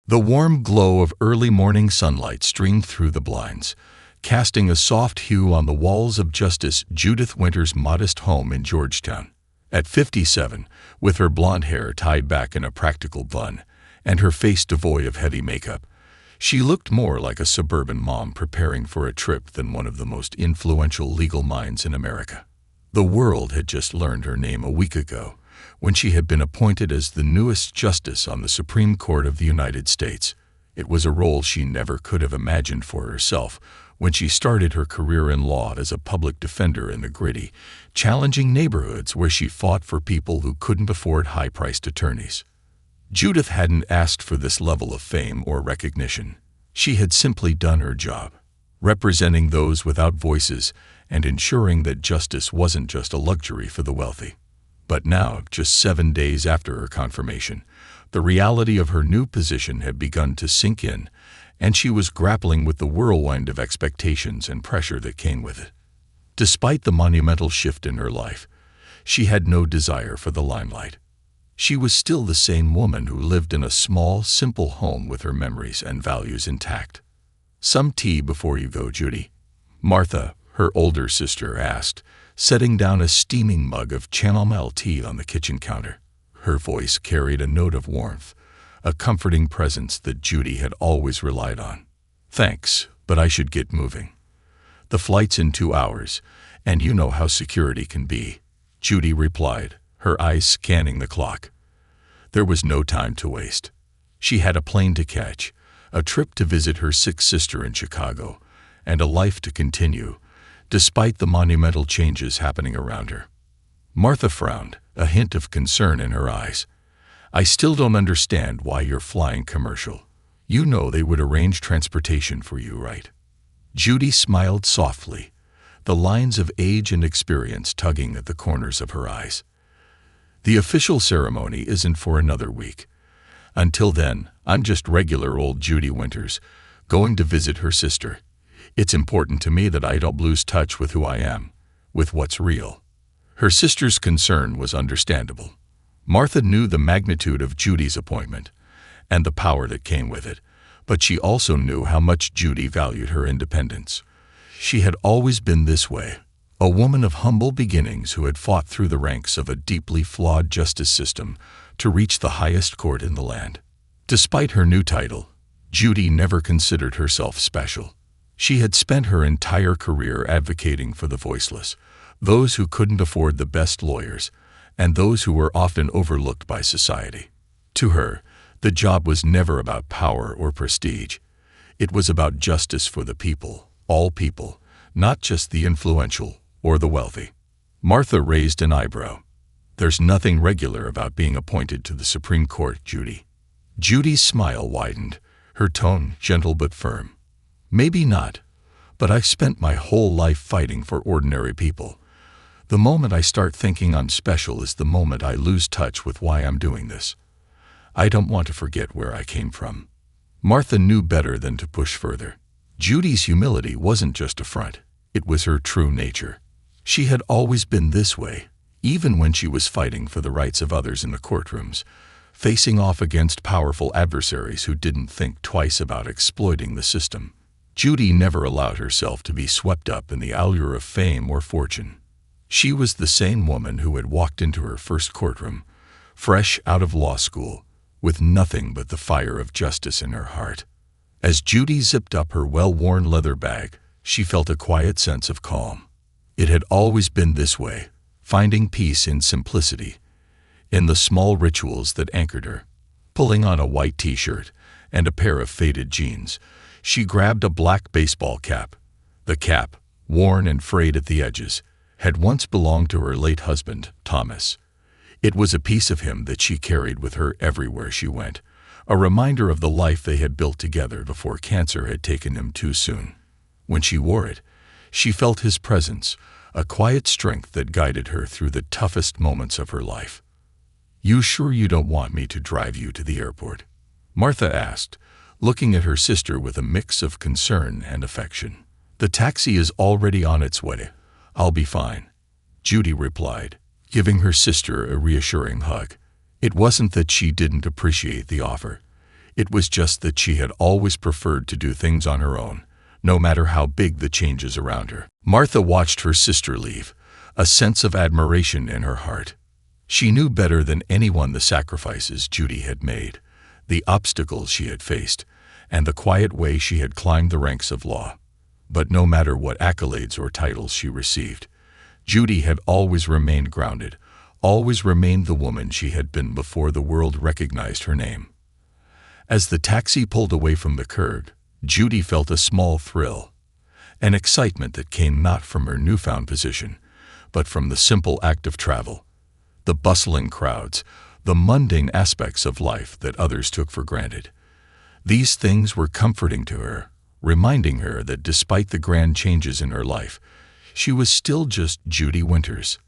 The warm glow of early morning sunlight streamed through the blinds, casting a soft hue on the walls of Justice Judith Winter's modest home in Georgetown. At 57, with her blonde hair tied back in a practical bun and her face devoid of heavy makeup, she looked more like a suburban mom preparing for a trip than one of the most influential legal minds in America. The world had just learned her name a week ago, when she had been appointed as the newest justice on the Supreme Court of the United States. It was a role she never could have imagined for herself when she started her career in law as a public defender in the gritty, challenging neighborhoods where she fought for people who couldn't afford high-priced attorneys. Judith hadn't asked for this level of fame or recognition. She had simply done her job, representing those without voices and ensuring that justice wasn't just a luxury for the wealthy. But now, just 7 days after her confirmation, the reality of her new position had begun to sink in, and she was grappling with the whirlwind of expectations and pressure that came with it. Despite the monumental shift in her life, she had no desire for the limelight. She was still the same woman who lived in a small, simple home with her memories and values intact. "Some tea before you go, Judy?" Martha, her older sister, asked, setting down a steaming mug of chamomile tea on the kitchen counter. Her voice carried a note of warmth, a comforting presence that Judy had always relied on. "Thanks, but I should get moving. The flight's in 2 hours, and you know how security can be," Judy replied, her eyes scanning the clock. There was no time to waste. She had a plane to catch, a trip to visit her sick sister in Chicago, and a life to continue, despite the monumental changes happening around her. Martha frowned, a hint of concern in her eyes. "I still don't understand why you're flying commercial. You know they would arrange transportation for you, right?" Judy smiled softly, the lines of age and experience tugging at the corners of her eyes. "The official ceremony isn't for another week. Until then, I'm just regular old Judy Winters, going to visit her sister. It's important to me that I don't lose touch with who I am, with what's real." Her sister's concern was understandable. Martha knew the magnitude of Judy's appointment and the power that came with it, but she also knew how much Judy valued her independence. She had always been this way, a woman of humble beginnings who had fought through the ranks of a deeply flawed justice system to reach the highest court in the land. Despite her new title, Judy never considered herself special. She had spent her entire career advocating for the voiceless, those who couldn't afford the best lawyers, and those who were often overlooked by society. To her, the job was never about power or prestige. It was about justice for the people, all people, not just the influential or the wealthy. Martha raised an eyebrow. "There's nothing regular about being appointed to the Supreme Court, Judy." Judy's smile widened, her tone gentle but firm. "Maybe not, but I've spent my whole life fighting for ordinary people. The moment I start thinking I'm special is the moment I lose touch with why I'm doing this. I don't want to forget where I came from." Martha knew better than to push further. Judy's humility wasn't just a front, it was her true nature. She had always been this way, even when she was fighting for the rights of others in the courtrooms, facing off against powerful adversaries who didn't think twice about exploiting the system. Judy never allowed herself to be swept up in the allure of fame or fortune. She was the same woman who had walked into her first courtroom, fresh out of law school, with nothing but the fire of justice in her heart. As Judy zipped up her well-worn leather bag, she felt a quiet sense of calm. It had always been this way, finding peace in simplicity, in the small rituals that anchored her. Pulling on a white t-shirt and a pair of faded jeans, she grabbed a black baseball cap. The cap, worn and frayed at the edges, had once belonged to her late husband, Thomas. It was a piece of him that she carried with her everywhere she went, a reminder of the life they had built together before cancer had taken him too soon. When she wore it, she felt his presence, a quiet strength that guided her through the toughest moments of her life. "You sure you don't want me to drive you to the airport?" Martha asked, looking at her sister with a mix of concern and affection. "The taxi is already on its way. I'll be fine," Judy replied, giving her sister a reassuring hug. It wasn't that she didn't appreciate the offer. It was just that she had always preferred to do things on her own, no matter how big the changes around her. Martha watched her sister leave, a sense of admiration in her heart. She knew better than anyone the sacrifices Judy had made, the obstacles she had faced, and the quiet way she had climbed the ranks of law. But no matter what accolades or titles she received, Judy had always remained grounded, always remained the woman she had been before the world recognized her name. As the taxi pulled away from the curb, Judy felt a small thrill, an excitement that came not from her newfound position, but from the simple act of travel. The bustling crowds, the mundane aspects of life that others took for granted. These things were comforting to her, reminding her that despite the grand changes in her life, she was still just Judy Winters.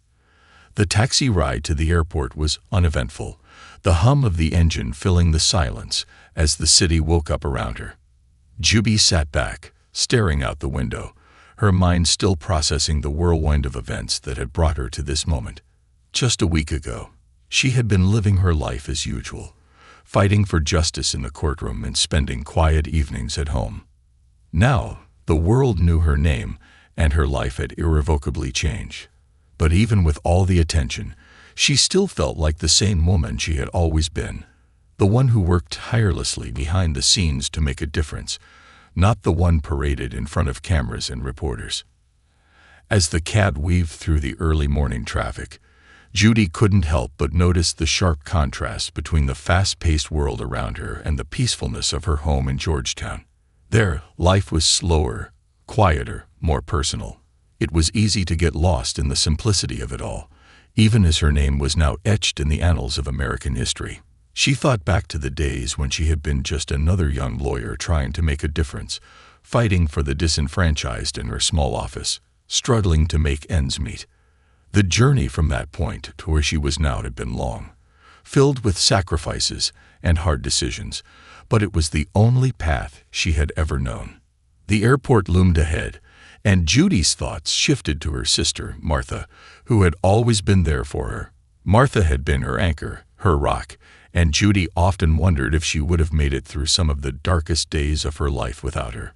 The taxi ride to the airport was uneventful, the hum of the engine filling the silence as the city woke up around her. Judy sat back, staring out the window, her mind still processing the whirlwind of events that had brought her to this moment. Just a week ago, she had been living her life as usual, fighting for justice in the courtroom and spending quiet evenings at home. Now, the world knew her name, and her life had irrevocably changed. But even with all the attention, she still felt like the same woman she had always been, the one who worked tirelessly behind the scenes to make a difference, not the one paraded in front of cameras and reporters. As the cab weaved through the early morning traffic, Judy couldn't help but notice the sharp contrast between the fast-paced world around her and the peacefulness of her home in Georgetown. There, life was slower, quieter, more personal. It was easy to get lost in the simplicity of it all, even as her name was now etched in the annals of American history. She thought back to the days when she had been just another young lawyer trying to make a difference, fighting for the disenfranchised in her small office, struggling to make ends meet. The journey from that point to where she was now had been long, filled with sacrifices and hard decisions, but it was the only path she had ever known. The airport loomed ahead, and Judy's thoughts shifted to her sister, Martha, who had always been there for her. Martha had been her anchor, her rock, and Judy often wondered if she would have made it through some of the darkest days of her life without her.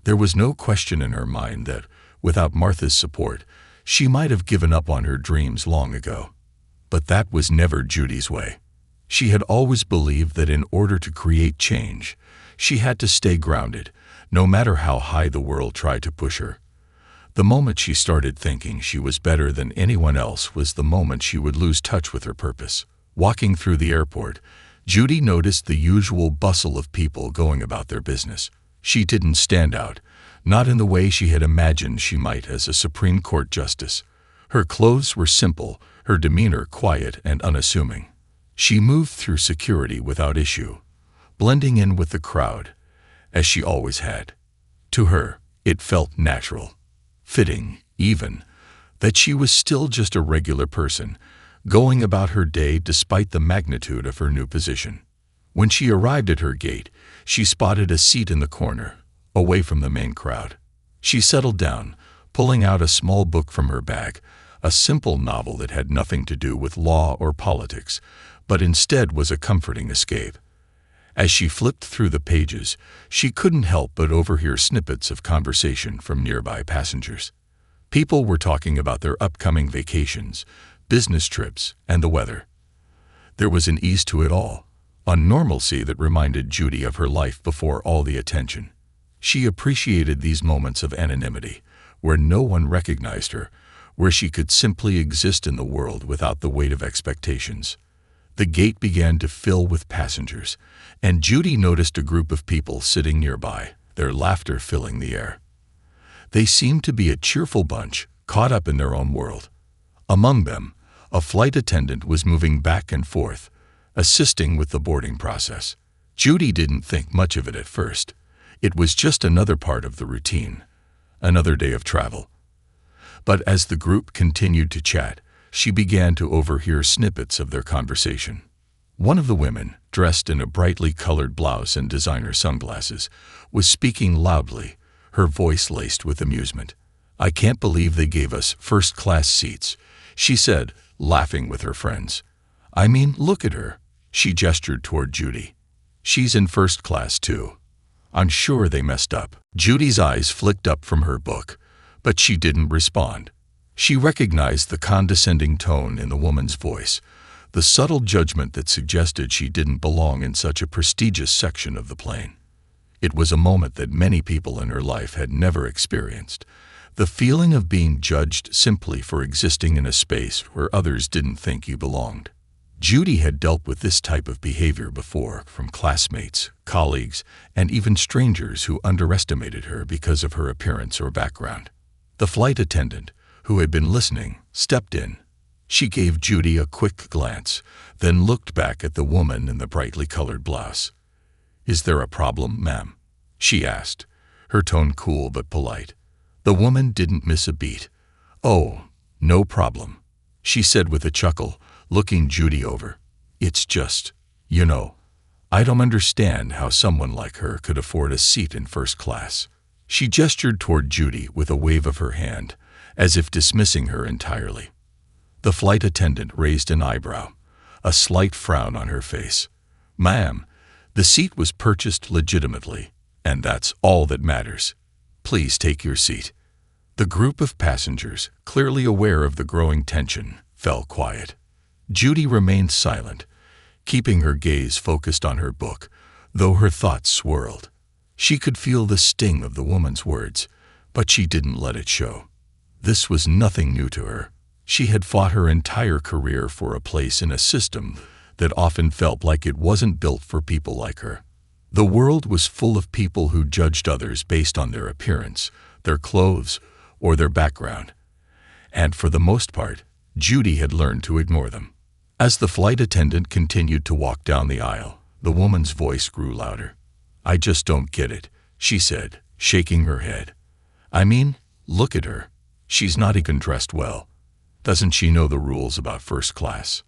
There was no question in her mind that, without Martha's support, she might have given up on her dreams long ago. But that was never Judy's way. She had always believed that in order to create change, she had to stay grounded, no matter how high the world tried to push her. The moment she started thinking she was better than anyone else was the moment she would lose touch with her purpose. Walking through the airport, Judy noticed the usual bustle of people going about their business. She didn't stand out, not in the way she had imagined she might as a Supreme Court justice. Her clothes were simple, her demeanor quiet and unassuming. She moved through security without issue, blending in with the crowd, as she always had. To her, it felt natural, fitting, even, that she was still just a regular person, going about her day despite the magnitude of her new position. When she arrived at her gate, she spotted a seat in the corner, away from the main crowd. She settled down, pulling out a small book from her bag, a simple novel that had nothing to do with law or politics, but instead was a comforting escape. As she flipped through the pages, she couldn't help but overhear snippets of conversation from nearby passengers. People were talking about their upcoming vacations, business trips, and the weather. There was an ease to it all, a normalcy that reminded Judy of her life before all the attention. She appreciated these moments of anonymity, where no one recognized her, where she could simply exist in the world without the weight of expectations. The gate began to fill with passengers, and Judy noticed a group of people sitting nearby, their laughter filling the air. They seemed to be a cheerful bunch, caught up in their own world. Among them, a flight attendant was moving back and forth, assisting with the boarding process. Judy didn't think much of it at first. It was just another part of the routine, another day of travel. But as the group continued to chat, she began to overhear snippets of their conversation. One of the women, dressed in a brightly colored blouse and designer sunglasses, was speaking loudly, her voice laced with amusement. "I can't believe they gave us first-class seats," she said, laughing with her friends. "I mean, look at her." She gestured toward Judy. She's in first class too. I'm sure they messed up. Judy's eyes flicked up from her book, but she didn't respond. She recognized the condescending tone in the woman's voice, the subtle judgment that suggested she didn't belong in such a prestigious section of the plane. It was a moment that many people in her life had never experienced, the feeling of being judged simply for existing in a space where others didn't think you belonged. Judy had dealt with this type of behavior before, from classmates, colleagues, and even strangers who underestimated her because of her appearance or background. The flight attendant, who had been listening, stepped in. She gave Judy a quick glance, then looked back at the woman in the brightly colored blouse. "Is there a problem, ma'am?" she asked, her tone cool but polite. The woman didn't miss a beat. "Oh, no problem," she said with a chuckle, looking Judy over. "It's just, I don't understand how someone like her could afford a seat in first class." She gestured toward Judy with a wave of her hand, as if dismissing her entirely. The flight attendant raised an eyebrow, a slight frown on her face. "Ma'am, the seat was purchased legitimately, and that's all that matters. Please take your seat." The group of passengers, clearly aware of the growing tension, fell quiet. Judy remained silent, keeping her gaze focused on her book, though her thoughts swirled. She could feel the sting of the woman's words, but she didn't let it show. This was nothing new to her. She had fought her entire career for a place in a system that often felt like it wasn't built for people like her. The world was full of people who judged others based on their appearance, their clothes, or their background. And for the most part, Judy had learned to ignore them. As the flight attendant continued to walk down the aisle, the woman's voice grew louder. "I just don't get it," she said, shaking her head. "I mean, look at her. She's not even dressed well. Doesn't she know the rules about first class?"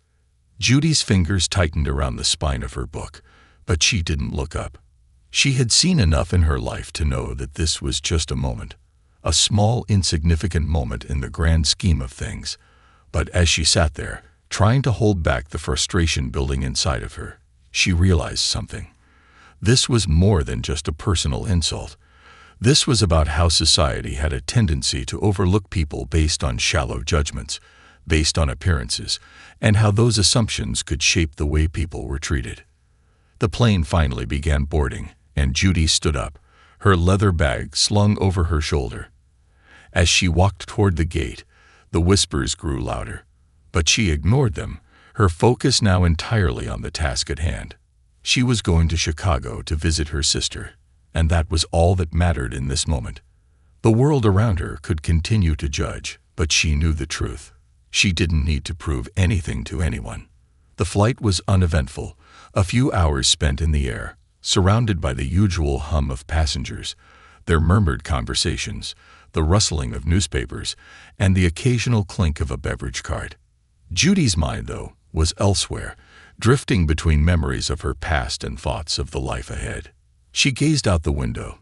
Judy's fingers tightened around the spine of her book, but she didn't look up. She had seen enough in her life to know that this was just a moment, a small, insignificant moment in the grand scheme of things. But as she sat there, trying to hold back the frustration building inside of her, she realized something. This was more than just a personal insult. This was about how society had a tendency to overlook people based on shallow judgments, based on appearances, and how those assumptions could shape the way people were treated. The plane finally began boarding, and Judy stood up, her leather bag slung over her shoulder. As she walked toward the gate, the whispers grew louder, but she ignored them, her focus now entirely on the task at hand. She was going to Chicago to visit her sister, and that was all that mattered in this moment. The world around her could continue to judge, but she knew the truth. She didn't need to prove anything to anyone. The flight was uneventful, a few hours spent in the air, surrounded by the usual hum of passengers, their murmured conversations, the rustling of newspapers, and the occasional clink of a beverage cart. Judy's mind, though, was elsewhere, drifting between memories of her past and thoughts of the life ahead. She gazed out the window.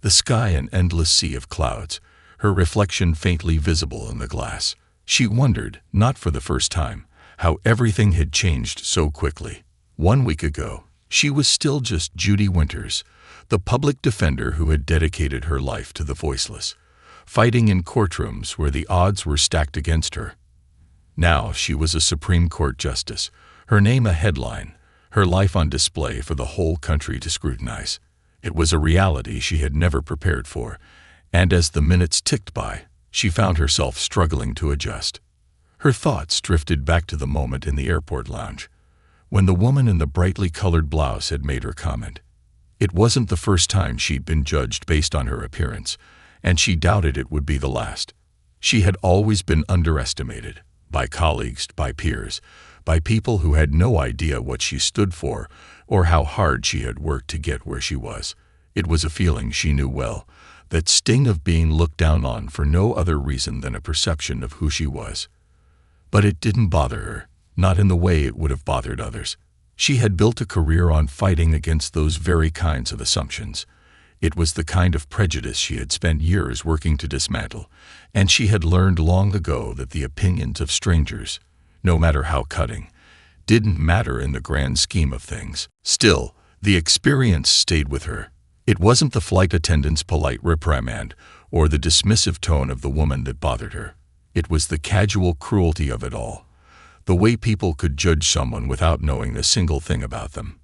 The sky an endless sea of clouds, her reflection faintly visible in the glass. She wondered, not for the first time, how everything had changed so quickly. 1 week ago, she was still just Judy Winters, the public defender who had dedicated her life to the voiceless, fighting in courtrooms where the odds were stacked against her. Now she was a Supreme Court justice, her name a headline, her life on display for the whole country to scrutinize. It was a reality she had never prepared for, and as the minutes ticked by, she found herself struggling to adjust. Her thoughts drifted back to the moment in the airport lounge, when the woman in the brightly colored blouse had made her comment. It wasn't the first time she'd been judged based on her appearance, and she doubted it would be the last. She had always been underestimated, by colleagues, by peers, by people who had no idea what she stood for or how hard she had worked to get where she was. It was a feeling she knew well, that sting of being looked down on for no other reason than a perception of who she was. But it didn't bother her, not in the way it would have bothered others. She had built a career on fighting against those very kinds of assumptions. It was the kind of prejudice she had spent years working to dismantle, and she had learned long ago that the opinions of strangers, no matter how cutting, didn't matter in the grand scheme of things. Still, The experience stayed with her. It wasn't the flight attendant's polite reprimand or the dismissive tone of the woman that bothered her. It was the casual cruelty of it all, the way people could judge someone without knowing a single thing about them.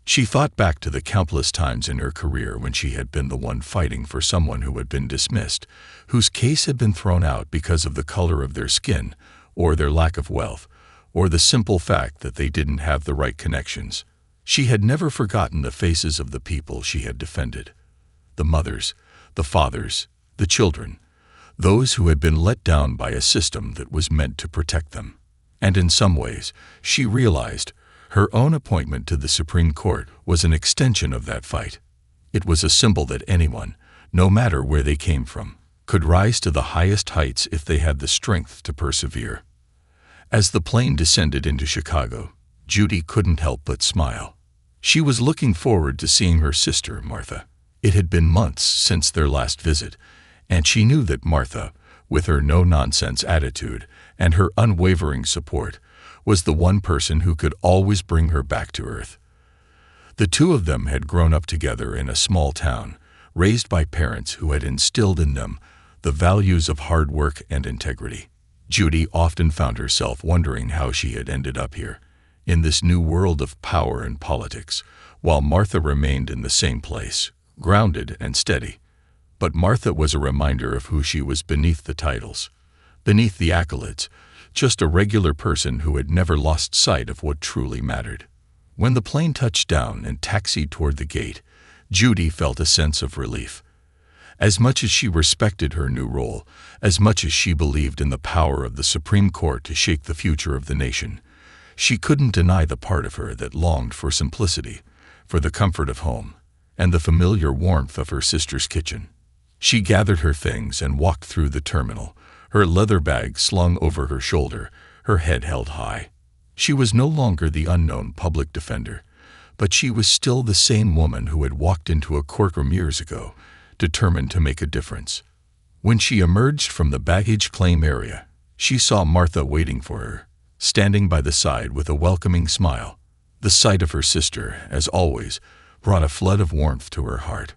She thought back to the countless times in her career when she had been the one fighting for someone who had been dismissed, whose case had been thrown out because of the color of their skin, or their lack of wealth, or the simple fact that they didn't have the right connections. She had never forgotten the faces of the people she had defended. The mothers, the fathers, the children, those who had been let down by a system that was meant to protect them. And in some ways, she realized her own appointment to the Supreme Court was an extension of that fight. It was a symbol that anyone, no matter where they came from, could rise to the highest heights if they had the strength to persevere. As the plane descended into Chicago, Judy couldn't help but smile. She was looking forward to seeing her sister, Martha. It had been months since their last visit, and she knew that Martha, with her no-nonsense attitude and her unwavering support, was the one person who could always bring her back to earth. The two of them had grown up together in a small town, raised by parents who had instilled in them the values of hard work and integrity. Judy often found herself wondering how she had ended up here, in this new world of power and politics, while Martha remained in the same place, grounded and steady. But Martha was a reminder of who she was beneath the titles, beneath the accolades, just a regular person who had never lost sight of what truly mattered. When the plane touched down and taxied toward the gate, Judy felt a sense of relief. As much as she respected her new role, as much as she believed in the power of the Supreme Court to shape the future of the nation, she couldn't deny the part of her that longed for simplicity, for the comfort of home, and the familiar warmth of her sister's kitchen. She gathered her things and walked through the terminal, her leather bag slung over her shoulder, her head held high. She was no longer the unknown public defender, but she was still the same woman who had walked into a courtroom years ago, determined to make a difference. When she emerged from the baggage claim area, she saw Martha waiting for her, standing by the side with a welcoming smile. The sight of her sister, as always, brought a flood of warmth to her heart.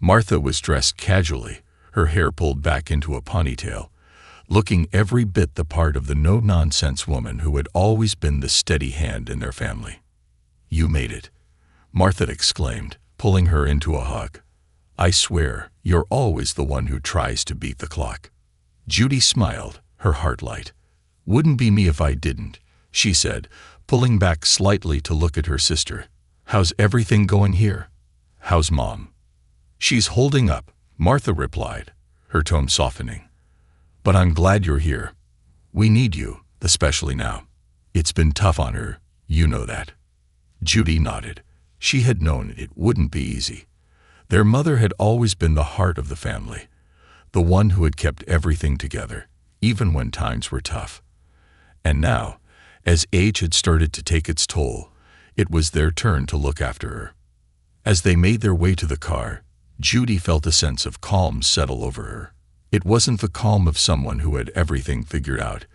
Martha was dressed casually, her hair pulled back into a ponytail, looking every bit the part of the no-nonsense woman who had always been the steady hand in their family. "You made it," Martha exclaimed, pulling her into a hug. "I swear, you're always the one who tries to beat the clock." Judy smiled, her heart light. "Wouldn't be me if I didn't," she said, pulling back slightly to look at her sister. "How's everything going here? How's Mom?" "She's holding up," Martha replied, her tone softening. "But I'm glad you're here. We need you, especially now. It's been tough on her, you know that." Judy nodded. She had known it wouldn't be easy. Their mother had always been the heart of the family, the one who had kept everything together, even when times were tough. And now, as age had started to take its toll, it was their turn to look after her. As they made their way to the car, Judy felt a sense of calm settle over her. It wasn't the calm of someone who had everything figured out.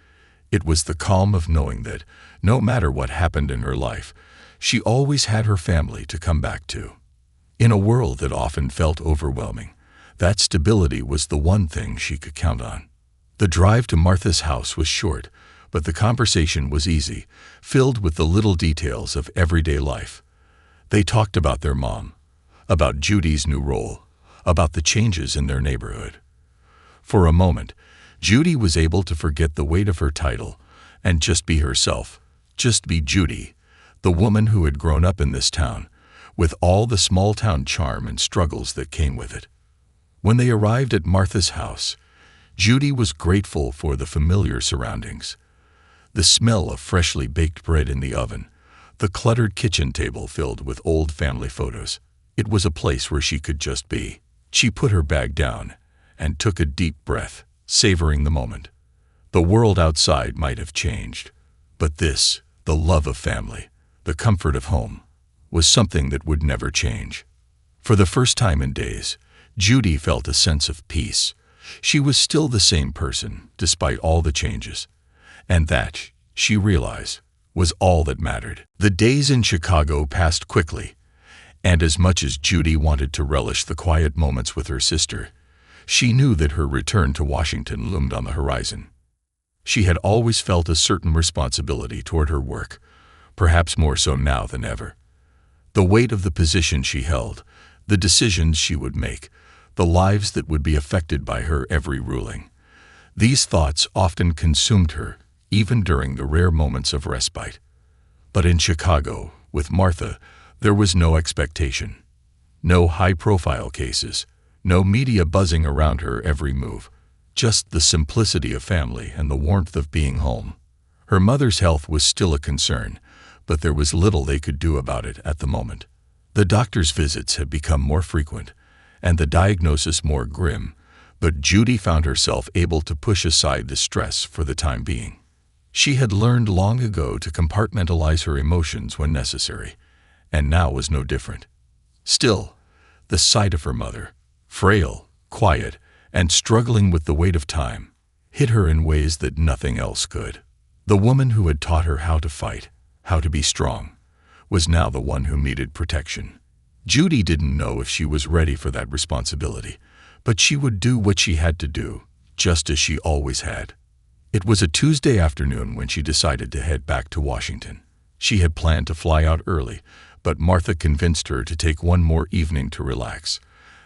It was the calm of knowing that, no matter what happened in her life, she always had her family to come back to. In a world that often felt overwhelming, that stability was the one thing she could count on. The drive to Martha's house was short, but the conversation was easy, filled with the little details of everyday life. They talked about their mom, about Judy's new role, about the changes in their neighborhood. For a moment, Judy was able to forget the weight of her title and just be herself, just be Judy, the woman who had grown up in this town, with all the small-town charm and struggles that came with it. When they arrived at Martha's house, Judy was grateful for the familiar surroundings. The smell of freshly baked bread in the oven, the cluttered kitchen table filled with old family photos. It was a place where she could just be. She put her bag down and took a deep breath, savoring the moment. The world outside might have changed, but this, the love of family, the comfort of home, was something that would never change. For the first time in days, Judy felt a sense of peace. She was still the same person, despite all the changes. And that, she realized, was all that mattered. The days in Chicago passed quickly, And as much as Judy wanted to relish the quiet moments with her sister, she knew that her return to Washington loomed on the horizon. She had always felt a certain responsibility toward her work, perhaps more so now than ever. The weight of the position she held, the decisions she would make, the lives that would be affected by her every ruling. These thoughts often consumed her, even during the rare moments of respite. But in Chicago, with Martha, there was no expectation. No high-profile cases, no media buzzing around her every move, just the simplicity of family and the warmth of being home. Her mother's health was still a concern, but there was little they could do about it at the moment. The doctor's visits had become more frequent, and the diagnosis more grim, but Judy found herself able to push aside the stress for the time being. She had learned long ago to compartmentalize her emotions when necessary, and now was no different. Still, the sight of her mother, frail, quiet, and struggling with the weight of time, hit her in ways that nothing else could. The woman who had taught her how to fight, how to be strong, was now the one who needed protection. Judy didn't know if she was ready for that responsibility, but she would do what she had to do, just as she always had. It was a Tuesday afternoon when she decided to head back to Washington. She had planned to fly out early, but Martha convinced her to take one more evening to relax.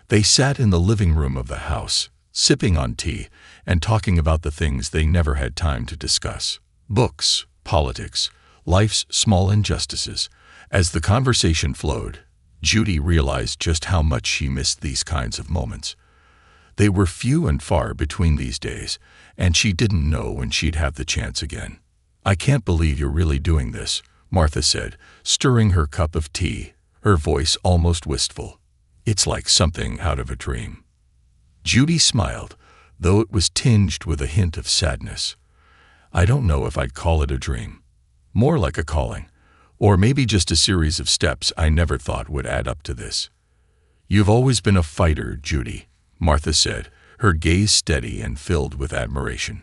They sat in the living room of the house, sipping on tea and talking about the things they never had time to discuss. Books, politics, life's small injustices. As the conversation flowed, Judy realized just how much she missed these kinds of moments. They were few and far between these days, and she didn't know when she'd have the chance again. "I can't believe you're really doing this," Martha said, stirring her cup of tea, her voice almost wistful. "It's like something out of a dream." Judy smiled, though it was tinged with a hint of sadness. "I don't know if I'd call it a dream. More like a calling, or maybe just a series of steps I never thought would add up to this." "You've always been a fighter, Judy," Martha said, her gaze steady and filled with admiration.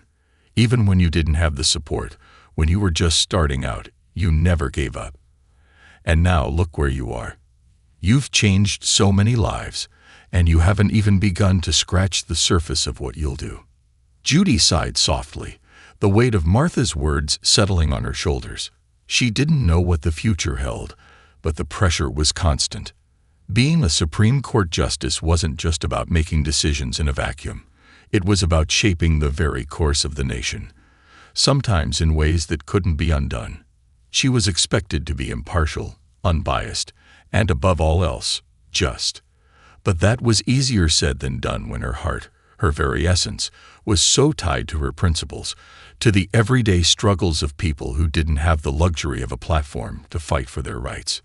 "Even when you didn't have the support, when you were just starting out, you never gave up. And now look where you are. You've changed so many lives, and you haven't even begun to scratch the surface of what you'll do." Judy sighed softly, the weight of Martha's words settling on her shoulders. She didn't know what the future held, but the pressure was constant. Being a Supreme Court justice wasn't just about making decisions in a vacuum. It was about shaping the very course of the nation, sometimes in ways that couldn't be undone. She was expected to be impartial, unbiased, and above all else, just. But that was easier said than done when her heart, her very essence, was so tied to her principles, to the everyday struggles of people who didn't have the luxury of a platform to fight for their rights.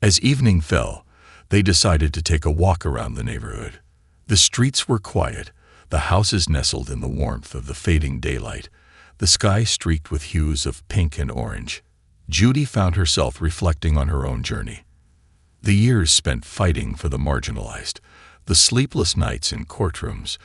As evening fell, they decided to take a walk around the neighborhood. The streets were quiet, the houses nestled in the warmth of the fading daylight, the sky streaked with hues of pink and orange. Judy found herself reflecting on her own journey. The years spent fighting for the marginalized, the sleepless nights in courtrooms,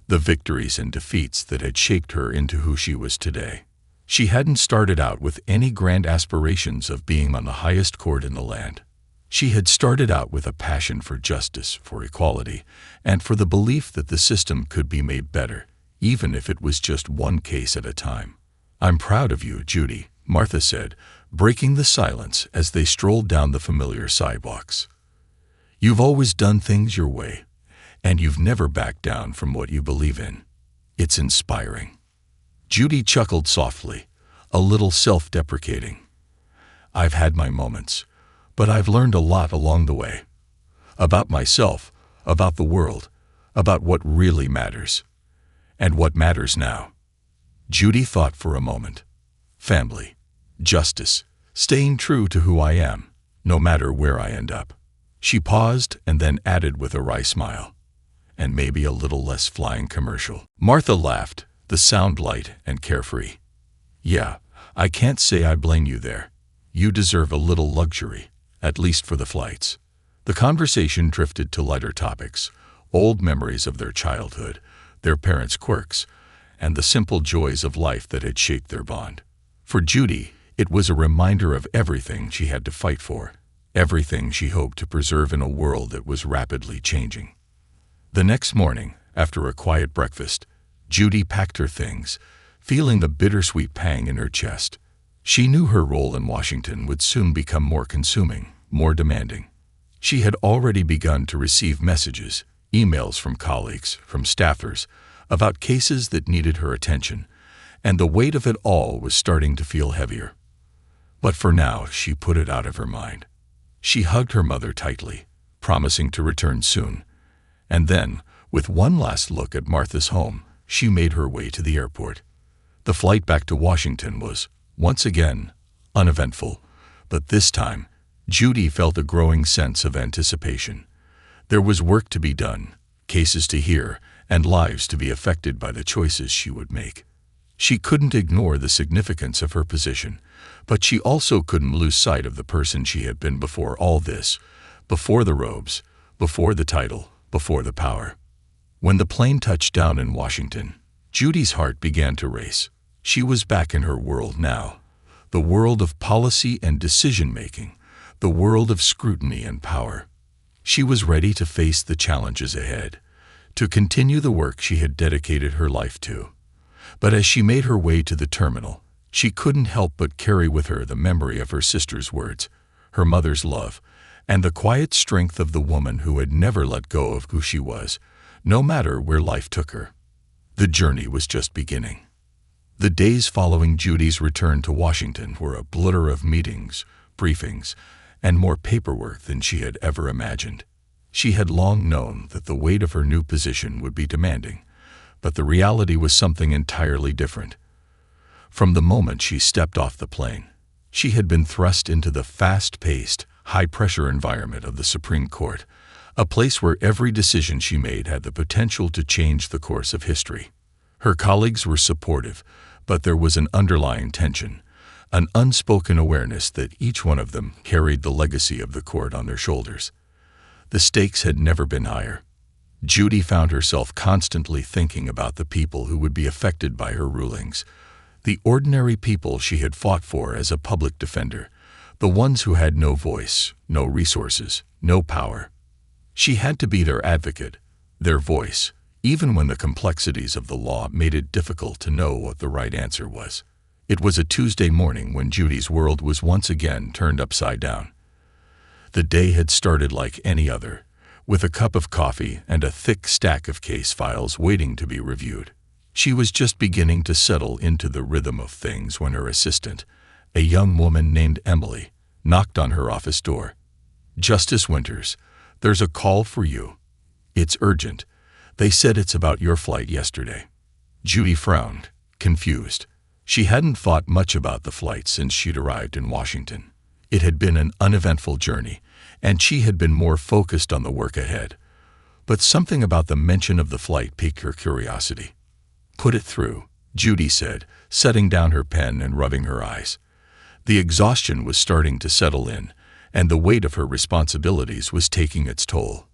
the victories and defeats that had shaped her into who she was today. She hadn't started out with any grand aspirations of being on the highest court in the land. She had started out with a passion for justice, for equality, and for the belief that the system could be made better, even if it was just one case at a time. "I'm proud of you, Judy," Martha said, breaking the silence as they strolled down the familiar sidewalks. "You've always done things your way, and you've never backed down from what you believe in. It's inspiring." Judy chuckled softly, a little self-deprecating. "I've had my moments, but I've learned a lot along the way. About myself, about the world, about what really matters. And what matters now." Judy thought for a moment. Family, justice, staying true to who I am, no matter where I end up. She paused and then added with a wry smile, "And maybe a little less flying commercial." Martha laughed, the sound light and carefree. "Yeah, I can't say I blame you there. You deserve a little luxury, at least for the flights." The conversation drifted to lighter topics, old memories of their childhood, their parents' quirks, and the simple joys of life that had shaped their bond. For Judy, it was a reminder of everything she had to fight for, everything she hoped to preserve in a world that was rapidly changing. The next morning, after a quiet breakfast, Judy packed her things, feeling the bittersweet pang in her chest. She knew her role in Washington would soon become more consuming, more demanding. She had already begun to receive messages, emails from colleagues, from staffers, about cases that needed her attention, and the weight of it all was starting to feel heavier. But for now, she put it out of her mind. She hugged her mother tightly, promising to return soon. And then, with one last look at Martha's home, she made her way to the airport. The flight back to Washington was, once again, uneventful, but this time, Judy felt a growing sense of anticipation. There was work to be done, cases to hear, and lives to be affected by the choices she would make. She couldn't ignore the significance of her position, but she also couldn't lose sight of the person she had been before all this, before the robes, before the title, before the power. When the plane touched down in Washington, Judy's heart began to race. She was back in her world now, the world of policy and decision-making, the world of scrutiny and power. She was ready to face the challenges ahead, to continue the work she had dedicated her life to. But as she made her way to the terminal, she couldn't help but carry with her the memory of her sister's words, her mother's love, and the quiet strength of the woman who had never let go of who she was, no matter where life took her. The journey was just beginning. The days following Judy's return to Washington were a blur of meetings, briefings, and more paperwork than she had ever imagined. She had long known that the weight of her new position would be demanding, but the reality was something entirely different. From the moment she stepped off the plane, she had been thrust into the fast-paced, high-pressure environment of the Supreme Court, a place where every decision she made had the potential to change the course of history. Her colleagues were supportive, but there was an underlying tension, an unspoken awareness that each one of them carried the legacy of the court on their shoulders. The stakes had never been higher. Judy found herself constantly thinking about the people who would be affected by her rulings, the ordinary people she had fought for as a public defender, the ones who had no voice, no resources, no power. She had to be their advocate, their voice, even when the complexities of the law made it difficult to know what the right answer was. It was a Tuesday morning when Judy's world was once again turned upside down. The day had started like any other, with a cup of coffee and a thick stack of case files waiting to be reviewed. She was just beginning to settle into the rhythm of things when her assistant, a young woman named Emily, knocked on her office door. "Justice Winters, there's a call for you. It's urgent. They said it's about your flight yesterday." Judy frowned, confused. She hadn't thought much about the flight since she'd arrived in Washington. It had been an uneventful journey, and she had been more focused on the work ahead. But something about the mention of the flight piqued her curiosity. "Put it through," Judy said, setting down her pen and rubbing her eyes. The exhaustion was starting to settle in, and the weight of her responsibilities was taking its toll.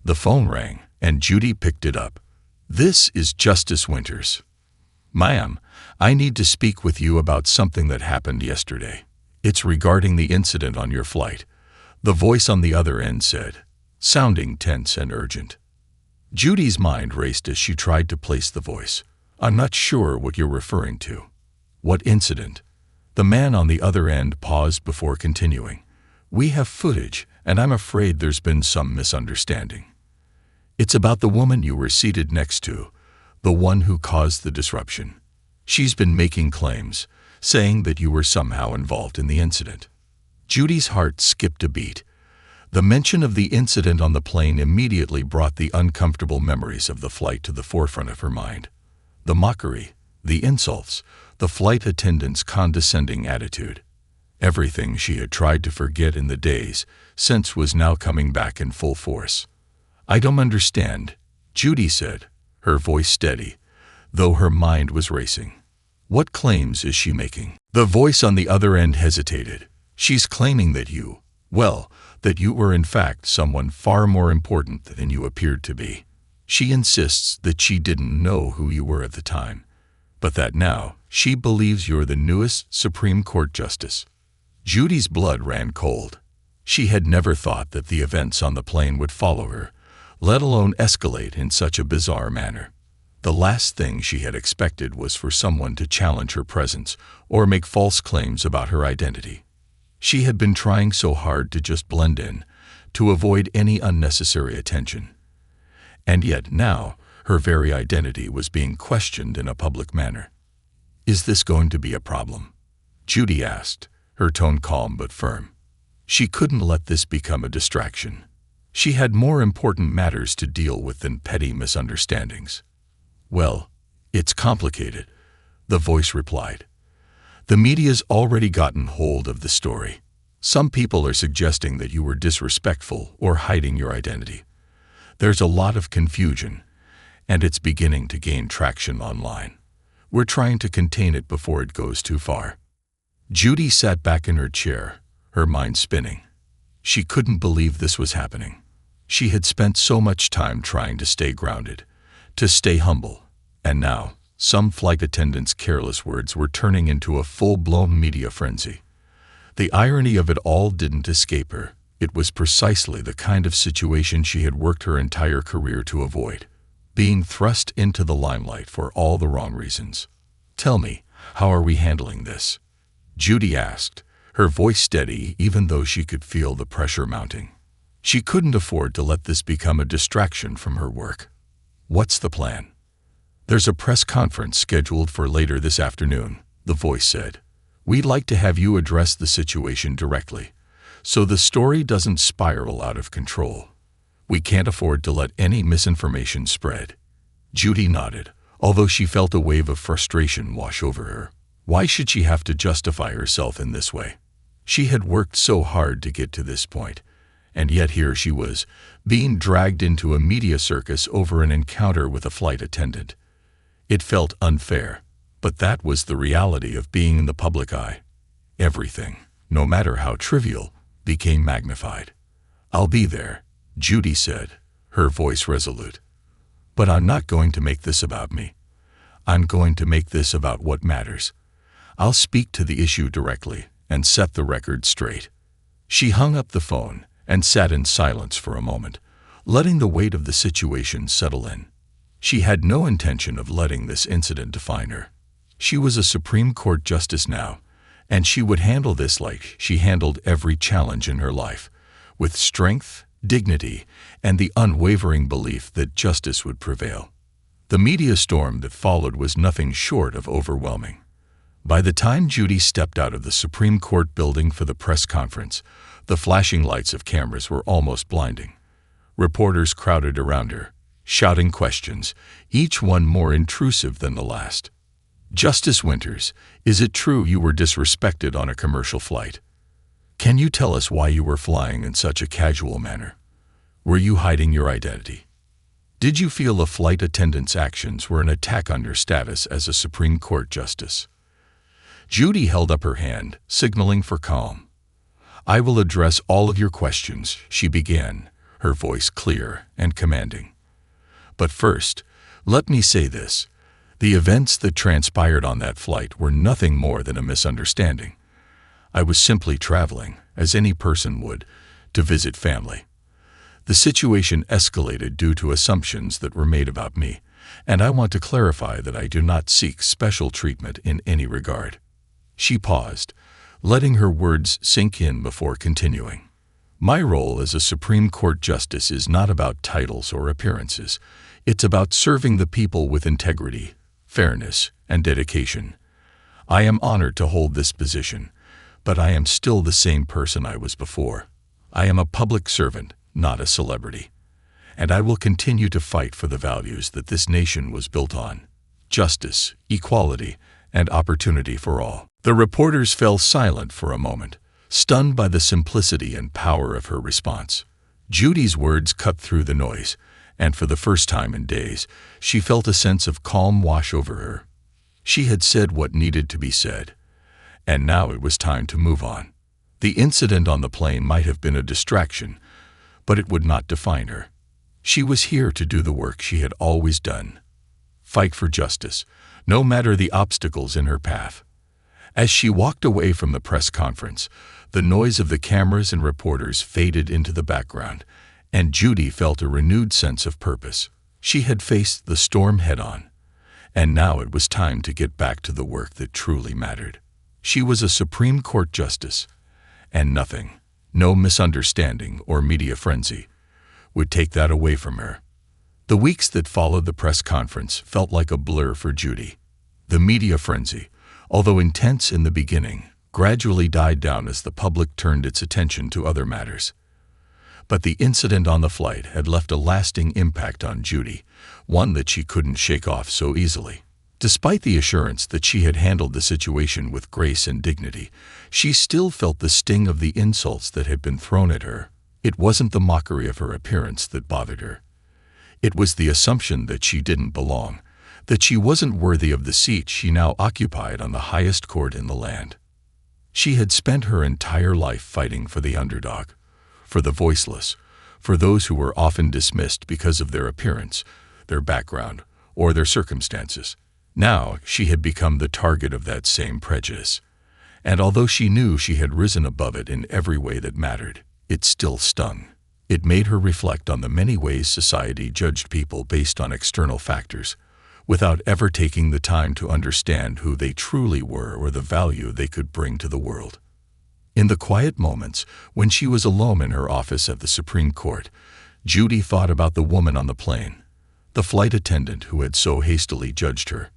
The phone rang, and Judy picked it up. "This is Justice Winters." "Ma'am, I need to speak with you about something that happened yesterday. It's regarding the incident on your flight," the voice on the other end said, sounding tense and urgent. Judy's mind raced as she tried to place the voice. "I'm not sure what you're referring to." "What incident?" The man on the other end paused before continuing. "We have footage, and I'm afraid there's been some misunderstanding. It's about the woman you were seated next to, the one who caused the disruption. She's been making claims, saying that you were somehow involved in the incident." Judy's heart skipped a beat. The mention of the incident on the plane immediately brought the uncomfortable memories of the flight to the forefront of her mind. The mockery, the insults, the flight attendant's condescending attitude. Everything she had tried to forget in the days since was now coming back in full force. "I don't understand," Judy said, her voice steady, though her mind was racing. "What claims is she making?" The voice on the other end hesitated. "She's claiming that you were in fact someone far more important than you appeared to be. She insists that she didn't know who you were at the time, but that now she believes you're the newest Supreme Court justice." Judy's blood ran cold. She had never thought that the events on the plane would follow her, let alone escalate in such a bizarre manner. The last thing she had expected was for someone to challenge her presence or make false claims about her identity. She had been trying so hard to just blend in, to avoid any unnecessary attention. And yet now, her very identity was being questioned in a public manner. "Is this going to be a problem?" Judy asked, her tone calm but firm. She couldn't let this become a distraction. She had more important matters to deal with than petty misunderstandings. "Well, it's complicated," the voice replied. "The media's already gotten hold of the story. Some people are suggesting that you were disrespectful or hiding your identity. There's a lot of confusion, and it's beginning to gain traction online. We're trying to contain it before it goes too far." Judy sat back in her chair, her mind spinning. She couldn't believe this was happening. She had spent so much time trying to stay grounded, to stay humble, and now some flight attendant's careless words were turning into a full-blown media frenzy. The irony of it all didn't escape her. It was precisely the kind of situation she had worked her entire career to avoid, being thrust into the limelight for all the wrong reasons. "Tell me, how are we handling this?" Judy asked, her voice steady even though she could feel the pressure mounting. She couldn't afford to let this become a distraction from her work. "What's the plan?" "There's a press conference scheduled for later this afternoon," the voice said. "We'd like to have you address the situation directly, so the story doesn't spiral out of control. We can't afford to let any misinformation spread." Judy nodded, although she felt a wave of frustration wash over her. Why should she have to justify herself in this way? She had worked so hard to get to this point, and yet here she was, being dragged into a media circus over an encounter with a flight attendant. It felt unfair, but that was the reality of being in the public eye. Everything, no matter how trivial, became magnified. "I'll be there," Judy said, her voice resolute. "But I'm not going to make this about me. I'm going to make this about what matters. I'll speak to the issue directly and set the record straight." She hung up the phone and sat in silence for a moment, letting the weight of the situation settle in. She had no intention of letting this incident define her. She was a Supreme Court justice now, and she would handle this like she handled every challenge in her life, with strength, dignity, and the unwavering belief that justice would prevail. The media storm that followed was nothing short of overwhelming. By the time Judy stepped out of the Supreme Court building for the press conference, the flashing lights of cameras were almost blinding. Reporters crowded around her, shouting questions, each one more intrusive than the last. "Justice Winters, is it true you were disrespected on a commercial flight? Can you tell us why you were flying in such a casual manner? Were you hiding your identity? Did you feel a flight attendant's actions were an attack on your status as a Supreme Court justice?" Judy held up her hand, signaling for calm. "I will address all of your questions," she began, her voice clear and commanding. "But first, let me say this. The events that transpired on that flight were nothing more than a misunderstanding. I was simply traveling, as any person would, to visit family. The situation escalated due to assumptions that were made about me, and I want to clarify that I do not seek special treatment in any regard." She paused, letting her words sink in before continuing. "My role as a Supreme Court justice is not about titles or appearances. It's about serving the people with integrity, fairness, and dedication. I am honored to hold this position, but I am still the same person I was before. I am a public servant, not a celebrity. And I will continue to fight for the values that this nation was built on: justice, equality, and opportunity for all." The reporters fell silent for a moment, stunned by the simplicity and power of her response. Judy's words cut through the noise, and for the first time in days, she felt a sense of calm wash over her. She had said what needed to be said, and now it was time to move on. The incident on the plane might have been a distraction, but it would not define her. She was here to do the work she had always done: fight for justice, no matter the obstacles in her path. As she walked away from the press conference, the noise of the cameras and reporters faded into the background, and Judy felt a renewed sense of purpose. She had faced the storm head-on, and now it was time to get back to the work that truly mattered. She was a Supreme Court justice, and nothing, no misunderstanding or media frenzy, would take that away from her. The weeks that followed the press conference felt like a blur for Judy. The media frenzy, although intense in the beginning, gradually died down as the public turned its attention to other matters. But the incident on the flight had left a lasting impact on Judy, one that she couldn't shake off so easily. Despite the assurance that she had handled the situation with grace and dignity, she still felt the sting of the insults that had been thrown at her. It wasn't the mockery of her appearance that bothered her. It was the assumption that she didn't belong, that she wasn't worthy of the seat she now occupied on the highest court in the land. She had spent her entire life fighting for the underdog, for the voiceless, for those who were often dismissed because of their appearance, their background, or their circumstances. Now she had become the target of that same prejudice, and although she knew she had risen above it in every way that mattered, it still stung. It made her reflect on the many ways society judged people based on external factors, without ever taking the time to understand who they truly were or the value they could bring to the world. In the quiet moments, when she was alone in her office at the Supreme Court, Judy thought about the woman on the plane, the flight attendant who had so hastily judged her.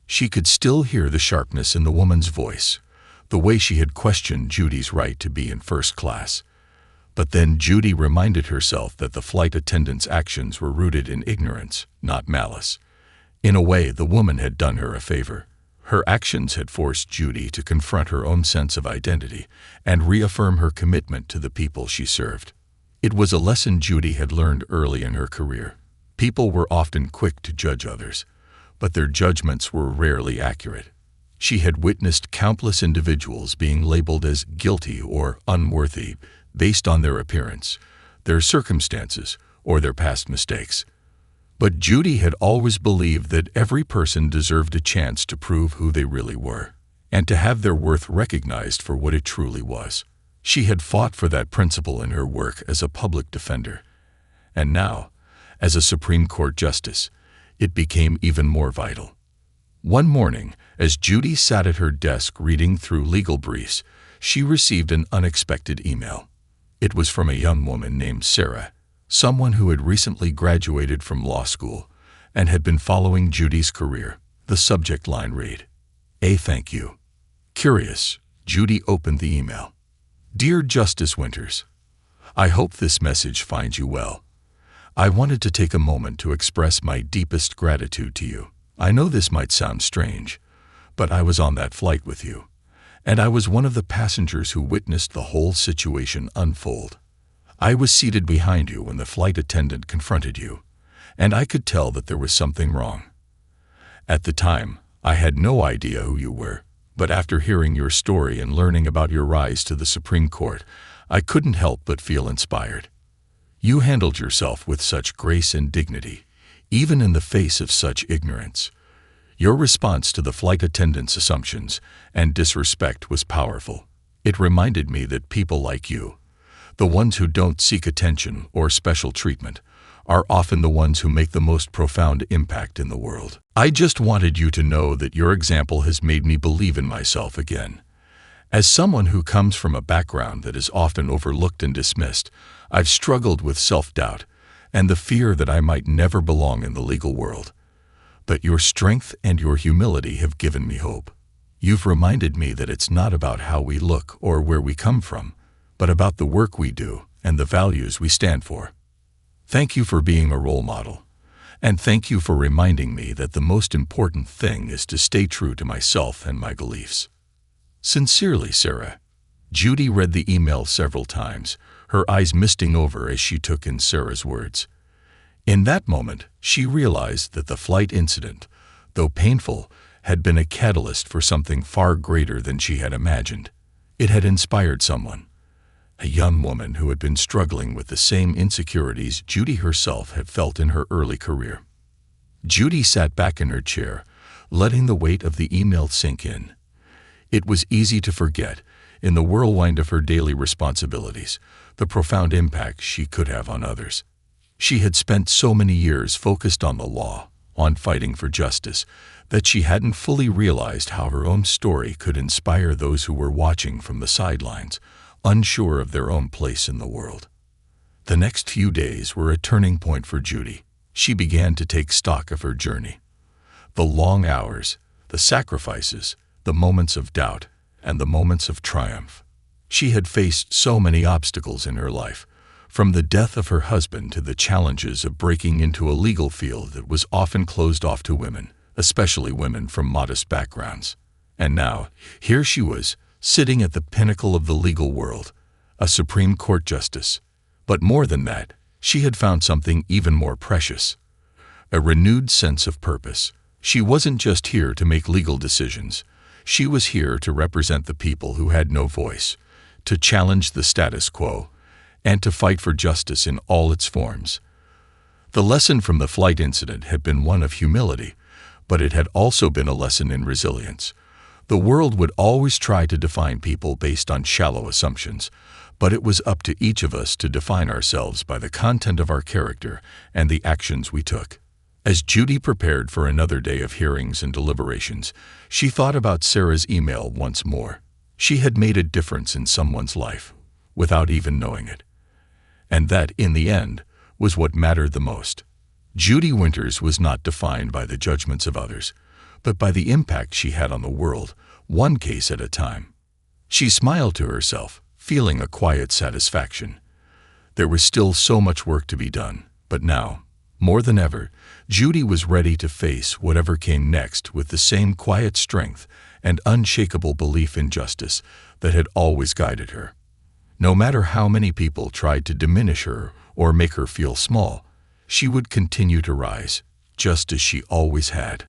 She could still hear the sharpness in the woman's voice, the way she had questioned Judy's right to be in first class. But then Judy reminded herself that the flight attendant's actions were rooted in ignorance, not malice. In a way, the woman had done her a favor. Her actions had forced Judy to confront her own sense of identity and reaffirm her commitment to the people she served. It was a lesson Judy had learned early in her career. People were often quick to judge others, but their judgments were rarely accurate. She had witnessed countless individuals being labeled as guilty or unworthy based on their appearance, their circumstances, or their past mistakes. But Judy had always believed that every person deserved a chance to prove who they really were, and to have their worth recognized for what it truly was. She had fought for that principle in her work as a public defender, and now, as a Supreme Court justice, it became even more vital. One morning, as Judy sat at her desk reading through legal briefs, she received an unexpected email. It was from a young woman named Sarah, someone who had recently graduated from law school and had been following Judy's career. The subject line read, "A thank you." Curious, Judy opened the email. "Dear Justice Winters, I hope this message finds you well. I wanted to take a moment to express my deepest gratitude to you. I know this might sound strange, but I was on that flight with you, and I was one of the passengers who witnessed the whole situation unfold. I was seated behind you when the flight attendant confronted you, and I could tell that there was something wrong. At the time, I had no idea who you were, but after hearing your story and learning about your rise to the Supreme Court, I couldn't help but feel inspired. You handled yourself with such grace and dignity, even in the face of such ignorance. Your response to the flight attendant's assumptions and disrespect was powerful. It reminded me that people like you, the ones who don't seek attention or special treatment, are often the ones who make the most profound impact in the world. I just wanted you to know that your example has made me believe in myself again. As someone who comes from a background that is often overlooked and dismissed, I've struggled with self-doubt and the fear that I might never belong in the legal world. But your strength and your humility have given me hope. You've reminded me that it's not about how we look or where we come from, but about the work we do and the values we stand for. Thank you for being a role model, and thank you for reminding me that the most important thing is to stay true to myself and my beliefs. Sincerely, Sarah." Judy read the email several times, her eyes misting over as she took in Sarah's words. In that moment, she realized that the flight incident, though painful, had been a catalyst for something far greater than she had imagined. It had inspired someone, a young woman who had been struggling with the same insecurities Judy herself had felt in her early career. Judy sat back in her chair, letting the weight of the email sink in. It was easy to forget, in the whirlwind of her daily responsibilities, the profound impact she could have on others. She had spent so many years focused on the law, on fighting for justice, that she hadn't fully realized how her own story could inspire those who were watching from the sidelines, unsure of their own place in the world. The next few days were a turning point for Judy. She began to take stock of her journey. The long hours, the sacrifices, the moments of doubt, and the moments of triumph. She had faced so many obstacles in her life, from the death of her husband to the challenges of breaking into a legal field that was often closed off to women, especially women from modest backgrounds. And now, here she was, sitting at the pinnacle of the legal world, a Supreme Court justice. But more than that, she had found something even more precious: a renewed sense of purpose. She wasn't just here to make legal decisions. She was here to represent the people who had no voice, to challenge the status quo, and to fight for justice in all its forms. The lesson from the flight incident had been one of humility, but it had also been a lesson in resilience. The world would always try to define people based on shallow assumptions, but it was up to each of us to define ourselves by the content of our character and the actions we took. As Judy prepared for another day of hearings and deliberations, she thought about Sarah's email once more. She had made a difference in someone's life, without even knowing it. And that, in the end, was what mattered the most. Judy Winters was not defined by the judgments of others, but by the impact she had on the world, one case at a time. She smiled to herself, feeling a quiet satisfaction. There was still so much work to be done, but now, more than ever, Judy was ready to face whatever came next with the same quiet strength and unshakable belief in justice that had always guided her. No matter how many people tried to diminish her or make her feel small, she would continue to rise, just as she always had.